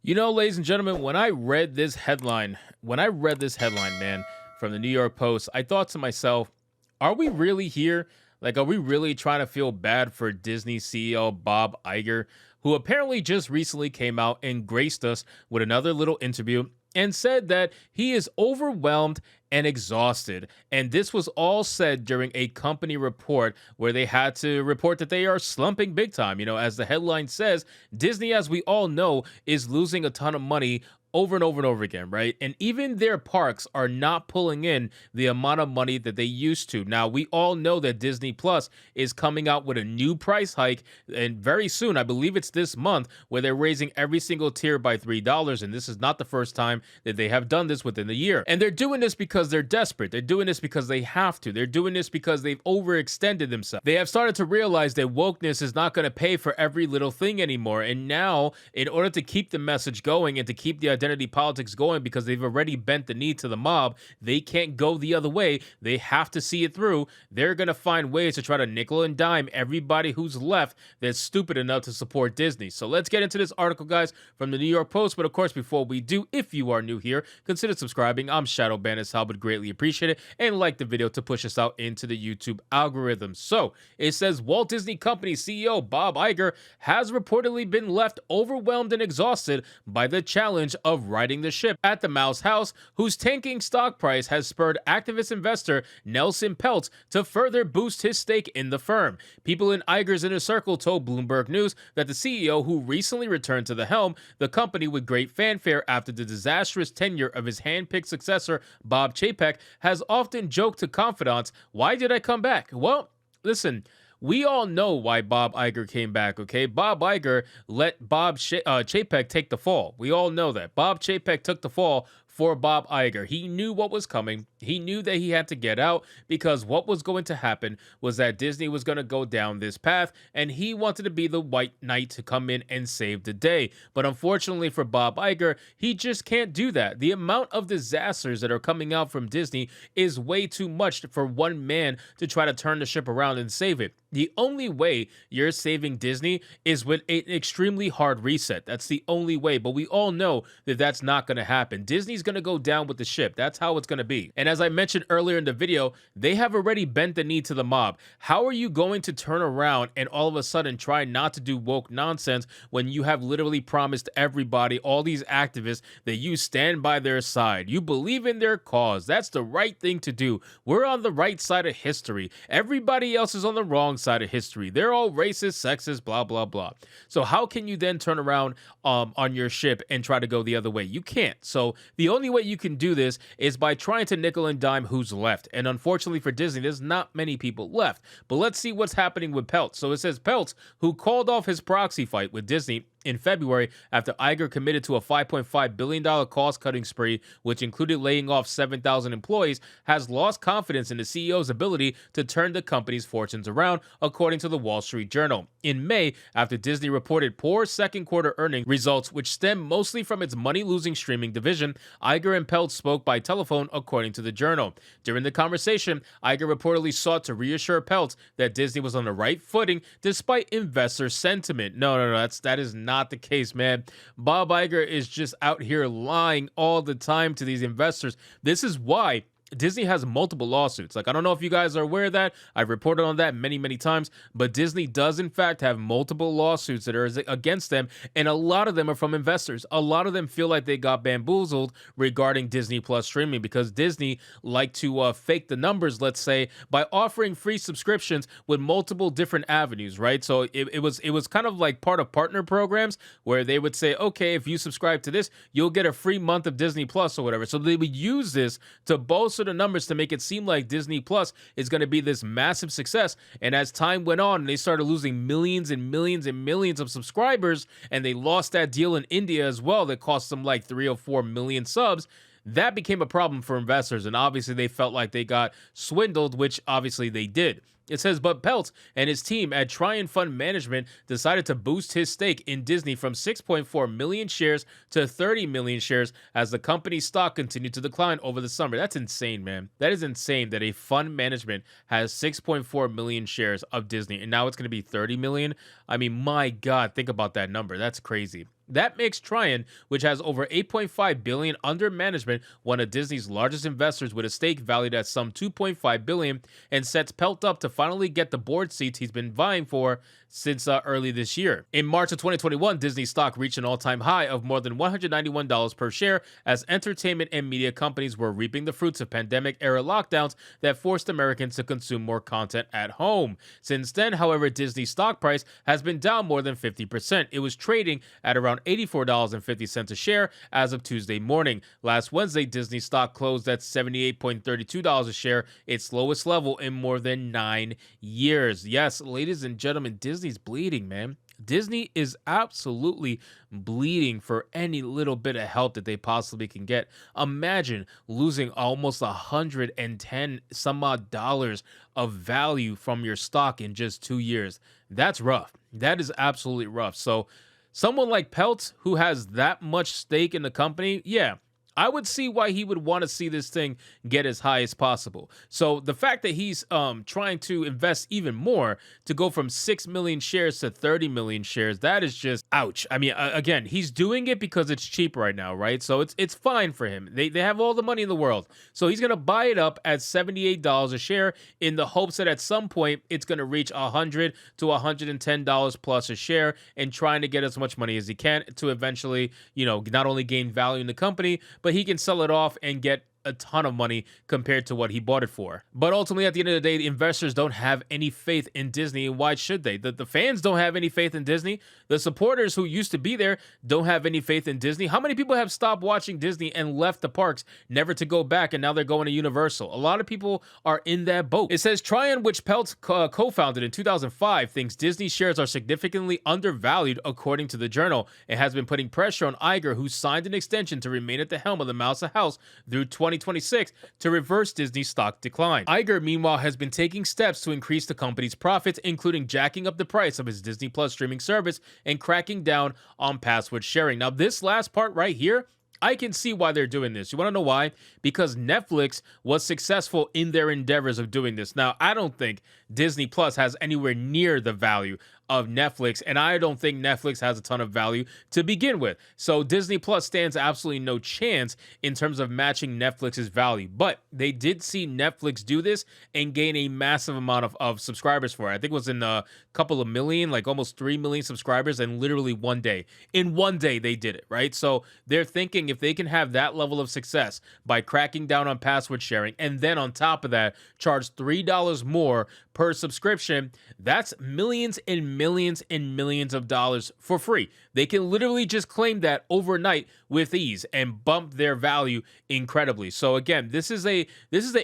You know, ladies and gentlemen, when I read this headline, man, from the New York Post, I thought to myself, are we really here? Like, are we really trying to feel bad for Disney CEO Bob Iger, who apparently just recently came out and graced us with another little interview and said that he is overwhelmed and exhausted. And this was all said during a company report where they had to report that they are slumping big time. You know, as the headline says, Disney, as we all know, is losing a ton of money over and over and over again, right? And even their parks are not pulling in the amount of money that they used to. Now, we all know that Disney Plus is coming out with a new price hike, and very soon, I believe it's this month, where they're raising every single tier by $3. And this is not the first time that they have done this within the year. And they're doing this because they're desperate. They're doing this because they have to. They're doing this because they've overextended themselves. They have started to realize that wokeness is not going to pay for every little thing anymore. And now, in order to keep the message going and to keep the identity politics going, because they've already bent the knee to the mob, they can't go the other way. They have to see it through. They're going to find ways to try to nickel and dime everybody who's left that's stupid enough to support Disney. So let's get into this article, guys, from the New York Post. But of course, before we do, if you are new here, consider subscribing. I'm Shadow Bandit Hal, would greatly appreciate it, and like the video to push us out into the YouTube algorithm. So it says Walt Disney Company CEO Bob Iger has reportedly been left overwhelmed and exhausted by the challenge of righting the ship at the Mouse House, whose tanking stock price has spurred activist investor Nelson Peltz to further boost his stake in the firm. People in Iger's inner circle told Bloomberg News that the CEO, who recently returned to the helm, the company with great fanfare after the disastrous tenure of his hand-picked successor, Bob Chapek, has often joked to confidants, "Why did I come back?" Well, listen, we all know why Bob Iger came back, okay? Bob Iger let Chapek take the fall. We all know that. Bob Chapek took the fall for Bob Iger. He knew what was coming. He knew that he had to get out, because what was going to happen was that Disney was going to go down this path, and he wanted to be the white knight to come in and save the day. But unfortunately for Bob Iger, he just can't do that. The amount of disasters that are coming out from Disney is way too much for one man to try to turn the ship around and save it. The only way you're saving Disney is with an extremely hard reset. That's the only way. But we all know that that's not going to happen. Disney's going to go down with the ship. That's how it's going to be. And as I mentioned earlier in the video, they have already bent the knee to the mob. How are you going to turn around and all of a sudden try not to do woke nonsense when you have literally promised everybody, all these activists, that you stand by their side? You believe in their cause. That's the right thing to do. We're on the right side of history. Everybody else is on the wrong side of history. They're all racist, sexist, blah, blah, blah. So how can you then turn around on your ship and try to go the other way? You can't. So the only way you can do this is by trying to nickel and dime who's left. And unfortunately for Disney, there's not many people left. But let's see what's happening with Peltz. So it says Peltz, who called off his proxy fight with Disney in February after Iger committed to a $5.5 billion cost-cutting spree, which included laying off 7,000 employees, has lost confidence in the CEO's ability to turn the company's fortunes around, according to the Wall Street Journal. In May, after Disney reported poor second quarter earnings results, which stem mostly from its money-losing streaming division, Iger and Peltz spoke by telephone, according to the Journal. During the conversation, Iger reportedly sought to reassure Peltz that Disney was on the right footing despite investor sentiment. No, that is not the case, man. Bob Iger is just out here lying all the time to these investors. This is why Disney has multiple lawsuits. Like, I don't know if you guys are aware of that. I've reported on that many, many times. But Disney does, in fact, have multiple lawsuits that are against them. And a lot of them are from investors. A lot of them feel like they got bamboozled regarding Disney Plus streaming, because Disney like to fake the numbers, let's say, by offering free subscriptions with multiple different avenues, right? So it was kind of like part of partner programs where they would say, okay, if you subscribe to this, you'll get a free month of Disney Plus or whatever. So they would use this to bolster the numbers to make it seem like Disney Plus is going to be this massive success. And as time went on, they started losing millions and millions and millions of subscribers, and they lost that deal in India as well that cost them like 3 or 4 million subs. That became a problem for investors, and obviously they felt like they got swindled, which obviously they did. It says, but Peltz and his team at Trian Fund Management decided to boost his stake in Disney from 6.4 million shares to 30 million shares as the company's stock continued to decline over the summer. That's insane, man. That is insane that a fund management has 6.4 million shares of Disney, and now it's going to be 30 million. I mean, my God, think about that number. That's crazy. That makes Trian, which has over 8.5 billion under management, one of Disney's largest investors with a stake valued at some 2.5 billion, and sets Pelt up to finally get the board seats he's been vying for since early this year. In March of 2021, Disney stock reached an all-time high of more than $191 per share as entertainment and media companies were reaping the fruits of pandemic-era lockdowns that forced Americans to consume more content at home. Since then, however, Disney's stock price has been down more than 50%. It was trading at around $84.50 a share as of Tuesday morning. Last Wednesday, Disney stock closed at $78.32 a share, its lowest level in more than 9 years. Yes, ladies and gentlemen, Disney's bleeding, man. Disney is absolutely bleeding for any little bit of help that they possibly can get. Imagine losing almost 110 some odd dollars of value from your stock in just 2 years. That's rough. That is absolutely rough. So someone like Pelt, who has that much stake in the company, yeah, I would see why he would want to see this thing get as high as possible. So the fact that he's trying to invest even more to go from 6 million shares to 30 million shares, that is just ouch. I mean, again, he's doing it because it's cheap right now, right? So it's fine for him. They have all the money in the world. So he's going to buy it up at $78 a share in the hopes that at some point it's going to reach $100 to $110 plus a share, and trying to get as much money as he can to eventually, not only gain value in the company, but he can sell it off and get a ton of money compared to what he bought it for. But ultimately, at the end of the day, the investors don't have any faith in Disney, and why should they? The fans don't have any faith in Disney. The supporters who used to be there don't have any faith in Disney. How many people have stopped watching Disney and left the parks never to go back, and now they're going to Universal? A lot of people are in that boat. It says Trian, which Pelt co-founded in 2005, thinks Disney shares are significantly undervalued according to the Journal, and has been putting pressure on Iger, who signed an extension to remain at the helm of the Mouse House through 2026 to reverse Disney's stock decline. Iger, meanwhile, has been taking steps to increase the company's profits, including jacking up the price of his Disney Plus streaming service and cracking down on password sharing. Now, this last part right here, I can see why they're doing this. You want to know why? Because Netflix was successful in their endeavors of doing this. Now, I don't think Disney Plus has anywhere near the value of Netflix, and I don't think Netflix has a ton of value to begin with. So Disney Plus stands absolutely no chance in terms of matching Netflix's value. But they did see Netflix do this and gain a massive amount of subscribers for it. I think it was in a couple of million, like almost 3 million subscribers in literally one day. In one day, they did it, right? So they're thinking if they can have that level of success by cracking down on password sharing, and then on top of that, charge $3 more per subscription, that's millions and millions and millions of dollars for free. They can literally just claim that overnight with ease and bump their value incredibly. So again, this is an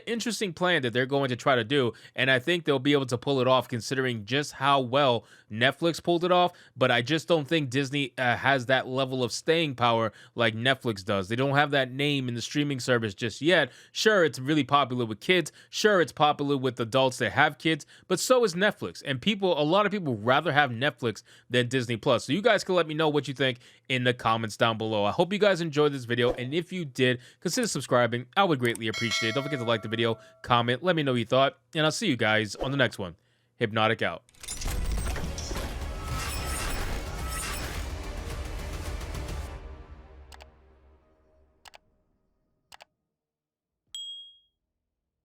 interesting plan that they're going to try to do, and I think they'll be able to pull it off considering just how well Netflix pulled it off. But I just don't think Disney has that level of staying power like Netflix does. They don't have that name in the streaming service just yet. Sure, it's really popular with kids. Sure, it's popular with adults that have kids, but so is Netflix. And a lot of people rather have Netflix than Disney Plus. So you guys can let me know what you think in the comments down below. I hope you guys enjoyed this video, and if you did, consider subscribing. I would greatly appreciate it. Don't forget to like the video, comment, let me know what you thought, and I'll see you guys on the next one. Hypnotic out.